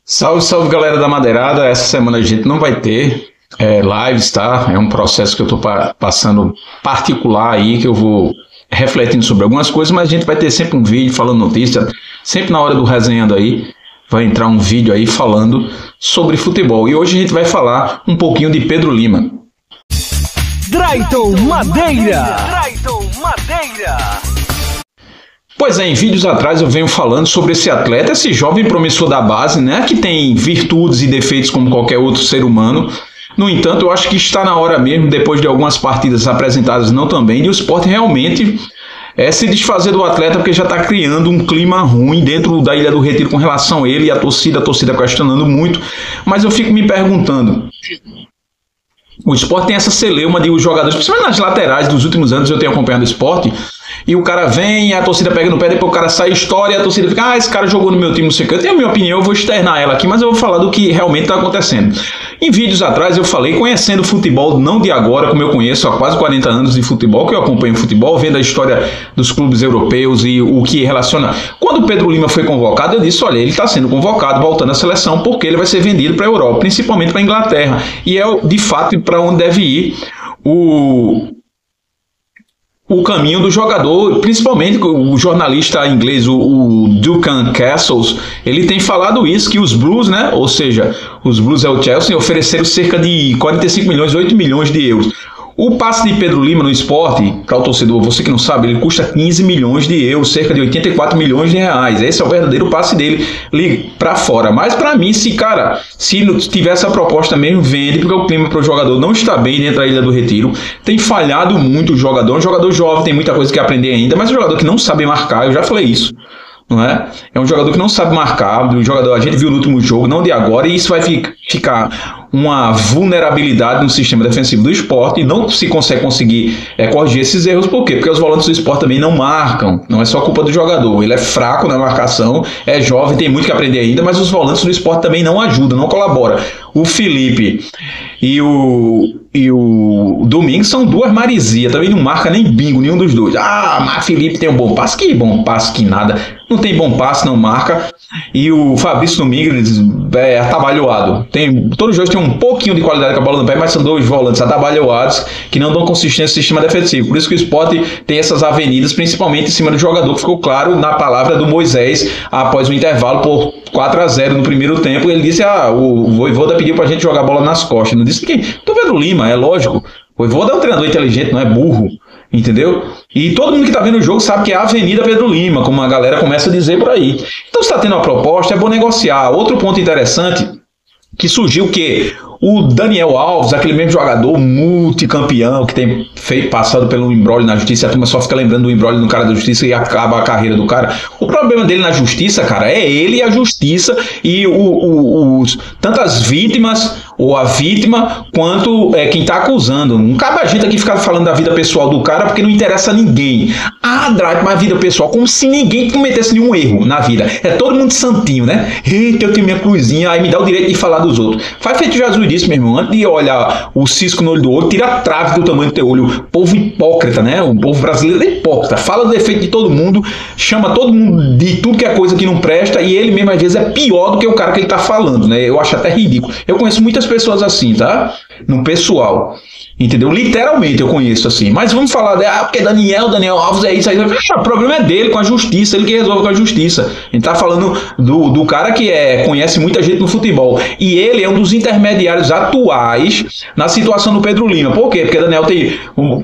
Salve, salve galera da Madeirada. Essa semana a gente não vai ter lives, tá? É um processo que eu tô passando particular aí, que eu vou refletindo sobre algumas coisas, mas a gente vai ter sempre um vídeo falando notícia, sempre na hora do resenhando aí, vai entrar um vídeo aí falando sobre futebol. E hoje a gente vai falar um pouquinho de Pedro Lima. Drayton Madeira. Pois é, em vídeos atrás eu venho falando sobre esse atleta, esse jovem promissor da base, né, que tem virtudes e defeitos como qualquer outro ser humano. No entanto, eu acho que está na hora mesmo, depois de algumas partidas apresentadas não tão bem, de o Sport realmente se desfazer do atleta, porque já está criando um clima ruim dentro da Ilha do Retiro com relação a ele e a torcida questionando muito. Mas eu fico me perguntando, o Sport tem essa celeuma de os jogadores, principalmente nas laterais dos últimos anos, eu tenho acompanhado o Sport, e o cara vem, a torcida pega no pé, depois o cara sai história, e a torcida fica, esse cara jogou no meu time, não sei o que. Eu tenho a minha opinião, eu vou externar ela aqui, mas eu vou falar do que realmente está acontecendo. Em vídeos atrás eu falei, conhecendo o futebol, não de agora, como eu conheço há quase 40 anos de futebol, que eu acompanho futebol, vendo a história dos clubes europeus e o que relaciona. Quando o Pedro Lima foi convocado, eu disse, olha, ele está sendo convocado, voltando à seleção, porque ele vai ser vendido para a Europa, principalmente para a Inglaterra. E é, de fato, para onde deve ir o caminho do jogador, principalmente o jornalista inglês, o Duncan Castles, ele tem falado isso, que os Blues, né, ou seja, os Blues é o Chelsea, ofereceram cerca de 45 milhões, 8 milhões de euros. O passe de Pedro Lima no Sport, para o torcedor, você que não sabe, ele custa 15 milhões de euros, cerca de 84 milhões de reais. Esse é o verdadeiro passe dele para fora. Mas para mim, se tiver essa proposta mesmo, vende, porque o clima para o jogador não está bem dentro da Ilha do Retiro. Tem falhado muito o jogador. Um jogador jovem, tem muita coisa que aprender ainda, mas um jogador que não sabe marcar, eu já falei isso. Não é? É um jogador que não sabe marcar, um jogador, a gente viu no último jogo, não de agora, e isso vai ficar uma vulnerabilidade no sistema defensivo do Sport e não se conseguir corrigir esses erros. Por quê? Porque os volantes do Sport também não marcam, não é só culpa do jogador, ele é fraco na marcação, é jovem, tem muito que aprender ainda, mas os volantes do Sport também não ajudam, não colaboram. O Felipe e o Domingos são duas maresias, também não marca nem bingo, nenhum dos dois. Mas Felipe tem um bom passe, que bom passe, que nada, não tem bom passe, não marca. E o Fabrício Domingos é atabalhoado. Todos os jogos têm um pouquinho de qualidade com a bola no pé, mas são dois volantes atabalhoados que não dão consistência no sistema defensivo. Por isso que o Sport tem essas avenidas, principalmente em cima do jogador, que ficou claro na palavra do Moisés após o intervalo por 4-0 no primeiro tempo. Ele disse, o Vojvoda pediu pra gente jogar a bola nas costas. Não disse quem? Do Pedro Lima, é lógico. O Vojvoda é um treinador inteligente, não é burro. Entendeu? E todo mundo que está vendo o jogo sabe que é a Avenida Pedro Lima, como a galera começa a dizer por aí. Então, se está tendo uma proposta, é bom negociar. Outro ponto interessante que surgiu, que o Daniel Alves, aquele mesmo jogador multicampeão que tem passado pelo imbróglio na justiça, a turma só fica lembrando do imbróglio do cara da justiça e acaba a carreira do cara. O problema dele na justiça, cara, é ele e a justiça e tanto as vítimas ou a vítima quanto quem está acusando. Não cabe a gente aqui ficar falando da vida pessoal do cara porque não interessa a ninguém. Drake, mas a vida pessoal, como se ninguém cometesse nenhum erro na vida. É todo mundo santinho, né? Eita, eu tenho minha cruzinha, aí me dá o direito de falar dos outros. Faz feito Jesus disse, meu irmão, antes de olhar o cisco no olho do outro, tira a trave do tamanho do teu olho. Povo hipócrita, né? O povo brasileiro é hipócrita. Fala do defeito de todo mundo, chama todo mundo de tudo que é coisa que não presta, e ele mesmo às vezes é pior do que o cara que ele tá falando, né? Eu acho até ridículo. Eu conheço muitas pessoas assim, tá? No pessoal. Entendeu? Literalmente eu conheço assim. Mas vamos falar porque Daniel Alves é isso aí. O problema é dele com a justiça, ele que resolve com a justiça. A gente tá falando do cara que conhece muita gente no futebol. E ele é um dos intermediários atuais na situação do Pedro Lima. Por quê? Porque Daniel tem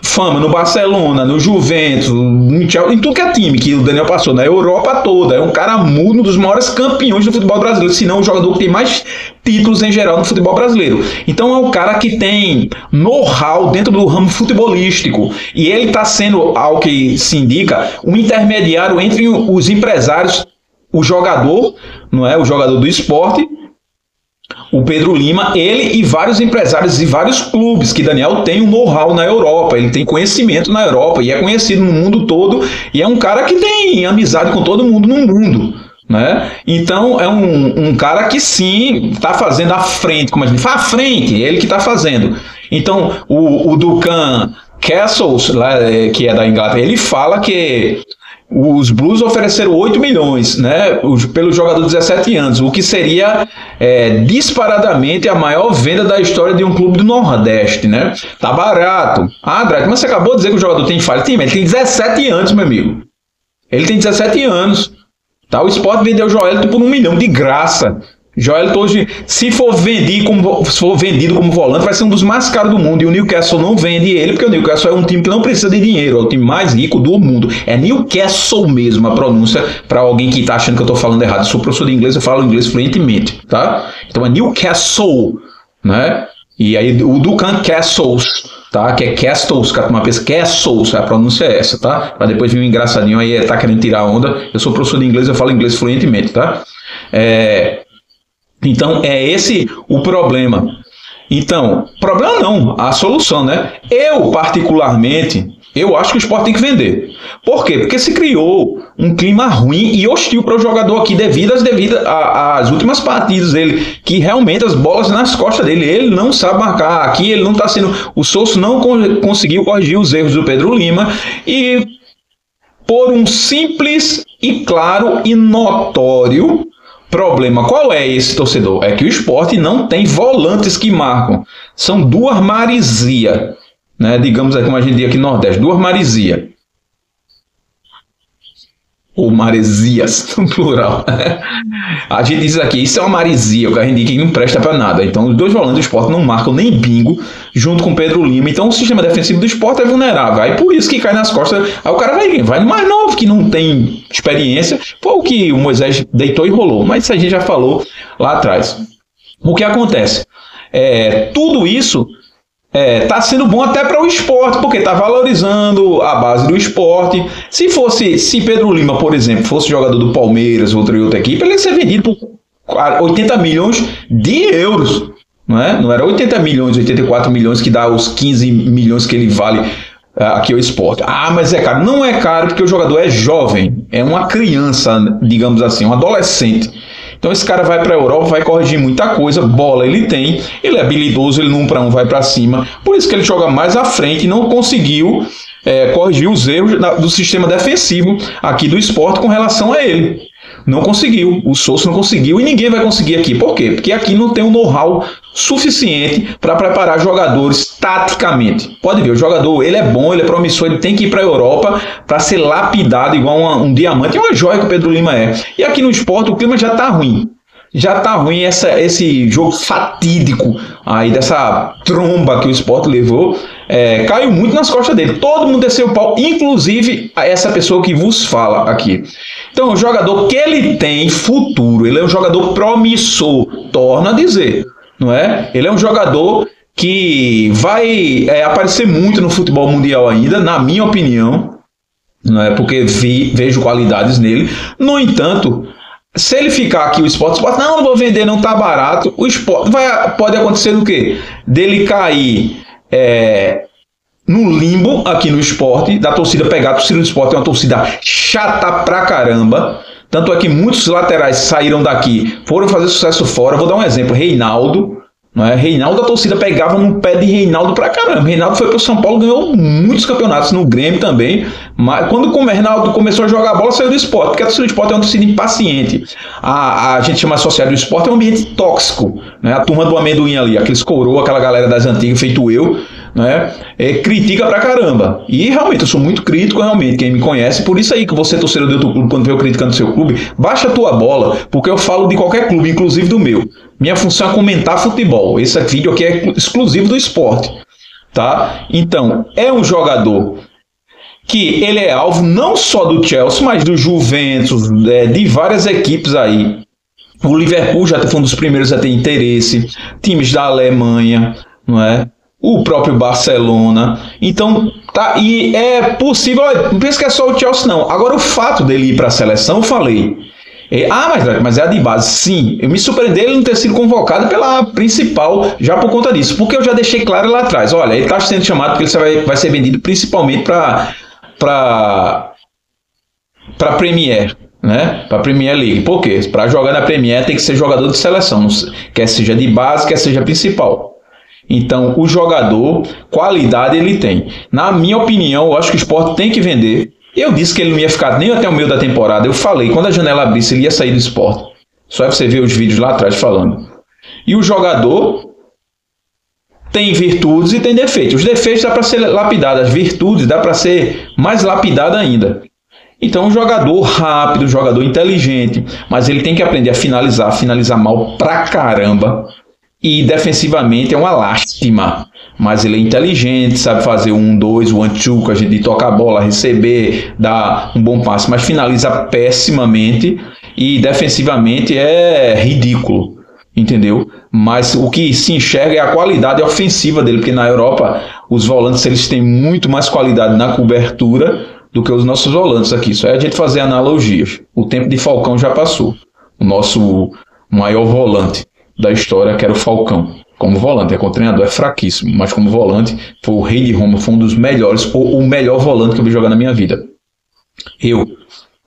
fama no Barcelona, no Juventus, no Chelsea, em tudo que é time que o Daniel passou, na Europa toda. É um cara mudo, um dos maiores campeões do futebol brasileiro, se não o jogador que tem mais títulos em geral no futebol brasileiro. Então é um cara que tem know-how dentro do ramo futebolístico, e ele está sendo, ao que se indica, um intermediário entre os empresários, o jogador, não é, o jogador do esporte, o Pedro Lima, ele e vários empresários e vários clubes, que Daniel tem um know-how na Europa, ele tem conhecimento na Europa e é conhecido no mundo todo, e é um cara que tem amizade com todo mundo no mundo. Né? Então é um cara que sim está fazendo à frente, como a gente fala, à frente, ele que está fazendo. Então o Duncan Castles, lá, que é da Inglaterra, ele fala que Os Blues ofereceram 8 milhões, né, pelo jogador de 17 anos, o que seria disparadamente a maior venda da história de um clube do Nordeste, né? Tá barato. Ah, Drake, mas você acabou de dizer que o jogador tem falha. Ele tem 17 anos, meu amigo. Ele tem 17 anos. Tá? O Sport vendeu o Joelito por 1 milhão, de graça. Joelito hoje, se for vendido como volante, vai ser um dos mais caros do mundo. E o Newcastle não vende ele, porque o Newcastle é um time que não precisa de dinheiro. É o time mais rico do mundo. É Newcastle mesmo a pronúncia, para alguém que está achando que eu estou falando errado. Eu sou professor de inglês, eu falo inglês fluentemente. Tá? Então é Newcastle, né? E aí o Duncan Castles, tá? Que é Castles, que uma pessoa Castles, a pronúncia é essa, tá? Para depois vir um engraçadinho aí, tá querendo tirar onda. Eu sou professor de inglês, eu falo inglês fluentemente, tá? Então, é esse o problema. Então, problema não, a solução, né? Eu, particularmente, eu acho que o Sport tem que vender. Por quê? Porque se criou um clima ruim e hostil para o jogador aqui devido às últimas partidas dele, que realmente as bolas nas costas dele, ele não sabe marcar. Aqui ele não está sendo... O Sousa não conseguiu corrigir os erros do Pedro Lima e por um simples e claro e notório problema. Qual é esse, torcedor? É que o Sport não tem volantes que marcam. São duas maresia, né? Digamos como a gente diz aqui no Nordeste, duas maresia. Ou maresias, no plural. A gente diz aqui, isso é uma maresia, o que a gente diz que não presta para nada. Então, os dois volantes do Sport não marcam nem bingo, junto com o Pedro Lima. Então, o sistema defensivo do Sport é vulnerável. Aí, por isso que cai nas costas. Aí o cara vai no mais novo, que não tem experiência. Foi o que o Moisés deitou e rolou. Mas isso a gente já falou lá atrás. O que acontece? Tudo isso tá sendo bom até para o Sport, porque tá valorizando a base do Sport. Se Pedro Lima, por exemplo, fosse jogador do Palmeiras ou outra equipe, ele ia ser vendido por 80 milhões de euros, não é? Não era 80 milhões, 84 milhões que dá os 15 milhões que ele vale aqui ao Sport. Ah, mas é caro. Não é caro porque o jogador é jovem, é uma criança, digamos assim, um adolescente. Então esse cara vai para a Europa, vai corrigir muita coisa, bola ele tem, ele é habilidoso, ele no 1 para 1 vai para cima, por isso que ele joga mais à frente e não conseguiu corrigir os erros do sistema defensivo aqui do Sport com relação a ele. Não conseguiu, o Sousa não conseguiu e ninguém vai conseguir aqui. Por quê? Porque aqui não tem um know-how suficiente para preparar jogadores taticamente. Pode ver, o jogador ele é bom, ele é promissor, ele tem que ir para a Europa para ser lapidado igual um diamante e uma joia que o Pedro Lima é. E aqui no Sport o clima já está ruim. Já está ruim esse jogo fatídico aí dessa tromba que o Sport levou. Caiu muito nas costas dele. Todo mundo desceu o pau, inclusive essa pessoa que vos fala aqui. Então, o jogador que ele tem futuro, ele é um jogador promissor, torna a dizer, não é? Ele é um jogador que vai aparecer muito no futebol mundial ainda, na minha opinião, não é? Porque vejo qualidades nele. No entanto, se ele ficar aqui, o Sport, não vou vender, não tá barato, o Sport pode acontecer o quê? Dele cair no limbo aqui no Sport, da torcida pegar. A torcida do Sport é uma torcida chata pra caramba, tanto é que muitos laterais saíram daqui, foram fazer sucesso fora. Vou dar um exemplo, Reinaldo, não é? Reinaldo, a torcida pegava no pé de Reinaldo pra caramba. Reinaldo foi pro São Paulo, ganhou muitos campeonatos, no Grêmio também, mas quando o Reinaldo começou a jogar bola, saiu do Sport, porque a torcida do Sport é uma torcida impaciente. A gente chama associado do Sport, é um ambiente tóxico, né? A turma do amendoim ali, aqueles coroa, aquela galera das antigas, feito eu, né? Critica pra caramba. E realmente, eu sou muito crítico, realmente, quem me conhece. Por isso aí que você, torcedor de outro clube, quando vê eu criticando o seu clube, baixa a tua bola, porque eu falo de qualquer clube, inclusive do meu. Minha função é comentar futebol. Esse vídeo aqui é exclusivo do Sport, tá? Então, é um jogador que ele é alvo não só do Chelsea, mas do Juventus, de várias equipes aí. O Liverpool já foi um dos primeiros a ter interesse, times da Alemanha, não é? O próprio Barcelona. Então, tá, e é possível, não pensa que é só o Chelsea não. Agora, o fato dele ir para a seleção, eu falei, mas é a de base. Sim, eu me surpreendi ele não ter sido convocado pela principal, já por conta disso, porque eu já deixei claro lá atrás, olha, ele está sendo chamado porque ele vai ser vendido principalmente para Premier, né? Para Premier League. Por quê? Para jogar na Premier tem que ser jogador de seleção, quer seja de base, quer seja principal. Então, o jogador, qualidade ele tem. Na minha opinião, eu acho que o Sport tem que vender. Eu disse que ele não ia ficar nem até o meio da temporada. Eu falei, quando a janela abrisse, ele ia sair do Sport. Só é você ver os vídeos lá atrás falando. E o jogador tem virtudes e tem defeitos. Os defeitos dá para ser lapidado, as virtudes dá para ser mais lapidado ainda. Então, um jogador rápido, um jogador inteligente, mas ele tem que aprender a finalizar mal pra caramba. E defensivamente é uma lástima. Mas ele é inteligente, sabe fazer 1-2, 1-2, que a gente toca a bola, receber, dar um bom passe, mas finaliza pessimamente e defensivamente é ridículo, entendeu? Mas o que se enxerga é a qualidade ofensiva dele, porque na Europa os volantes eles têm muito mais qualidade na cobertura do que os nossos volantes aqui. Só é a gente fazer analogias. O tempo de Falcão já passou. O nosso maior volante da história, que era o Falcão. Como volante, como treinador é fraquíssimo, mas como volante foi o rei de Roma, foi um dos melhores, ou o melhor volante que eu vi jogar na minha vida. Eu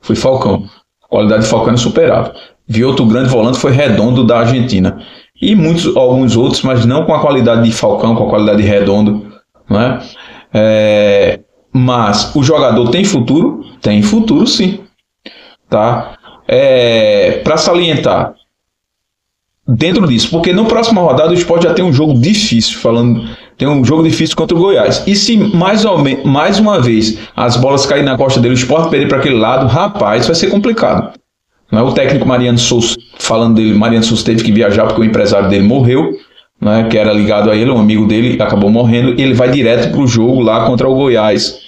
fui Falcão. A qualidade de Falcão é insuperável. Vi outro grande volante, foi Redondo da Argentina. E alguns outros, mas não com a qualidade de Falcão, com a qualidade de Redondo. Não é? Mas o jogador tem futuro? Tem futuro, sim. Tá? Para salientar, dentro disso, porque na próxima rodada o Sport já tem um jogo difícil, tem um jogo difícil contra o Goiás. E se mais uma vez as bolas caírem na costa dele, o Sport perder para aquele lado, rapaz, vai ser complicado. Não é? O técnico Mariano Souza, falando dele, Mariano Souza teve que viajar porque o empresário dele morreu, né, que era ligado a ele, um amigo dele, acabou morrendo, e ele vai direto para o jogo lá contra o Goiás.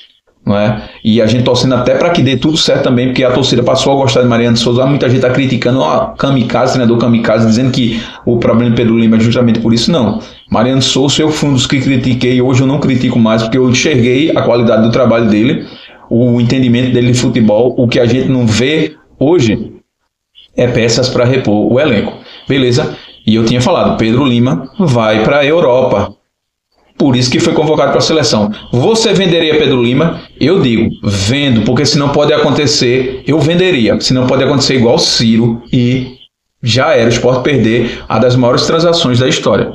Não é? E a gente torcendo até para que dê tudo certo também, porque a torcida passou a gostar de Mariano Souza. Muita gente está criticando o Kamikaze, treinador Kamikaze, dizendo que o problema de Pedro Lima é justamente por isso. Não, Mariano Souza, eu fui um dos que critiquei, hoje eu não critico mais, porque eu enxerguei a qualidade do trabalho dele, o entendimento dele de futebol. O que a gente não vê hoje é peças para repor o elenco, beleza? E eu tinha falado, Pedro Lima vai para a Europa. Por isso que foi convocado para a seleção. Você venderia Pedro Lima? Eu digo, vendo, porque se não pode acontecer, eu venderia. Se não pode acontecer igual Ciro e já era o Sport perder a das maiores transações da história.